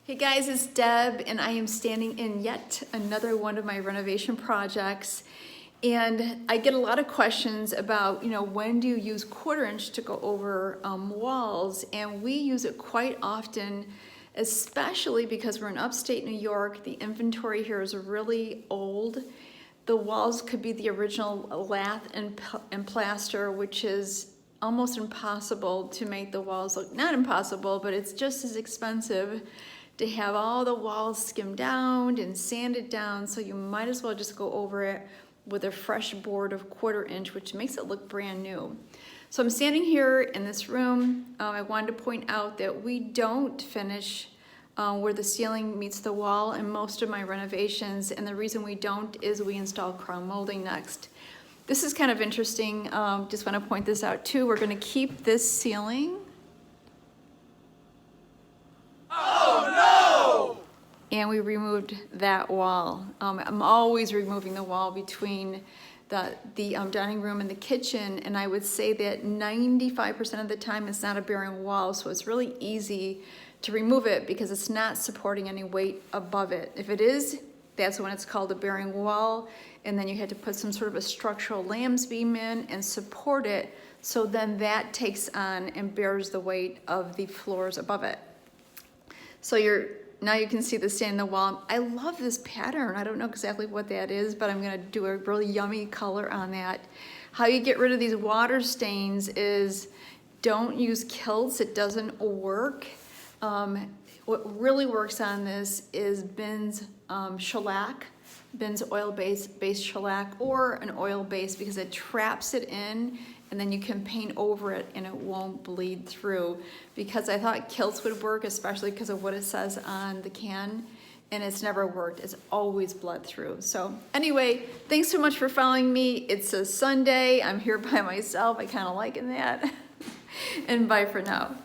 Hey guys, it's Deb and I am standing in yet another one of my renovation projects, and I get a lot of questions about, when do you use 1/4 inch to go over walls, and we use it quite often, especially because we're in upstate New York. The inventory here is really old. The walls could be the original lath and plaster, which is almost impossible to make the walls look, not impossible, but it's just as expensive to have all the walls skimmed down and sanded down, so you might as well just go over it with a fresh board of 1/4 inch, which makes it look brand new. So I'm standing here in this room. I wanted to point out that we don't finish where the ceiling meets the wall in most of my renovations, and the reason we don't is we install crown molding next. This is kind of interesting. Just want to point this out too. We're going to keep this ceiling. And we removed that wall. I'm always removing the wall between the dining room and the kitchen, and I would say that 95% of the time it's not a bearing wall, so it's really easy to remove it because it's not supporting any weight above it. If it is, that's when it's called a bearing wall, and then you had to put some sort of a structural lambs beam in and support it, so then that takes on and bears the weight of the floors above it. So now you can see the stain in the wall. I love this pattern. I don't know exactly what that is, but I'm gonna do a really yummy color on that. How you get rid of these water stains is don't use kilts. It doesn't work. What really works on this is Bin's shellac, Bin's oil-based shellac, or an oil base, because it traps it in, and then you can paint over it and it won't bleed through. Because I thought kilts would work, especially because of what it says on the can, and it's never worked. It's always bled through. So anyway, thanks so much for following me. It's a Sunday. I'm here by myself. I kind of liking that. And bye for now.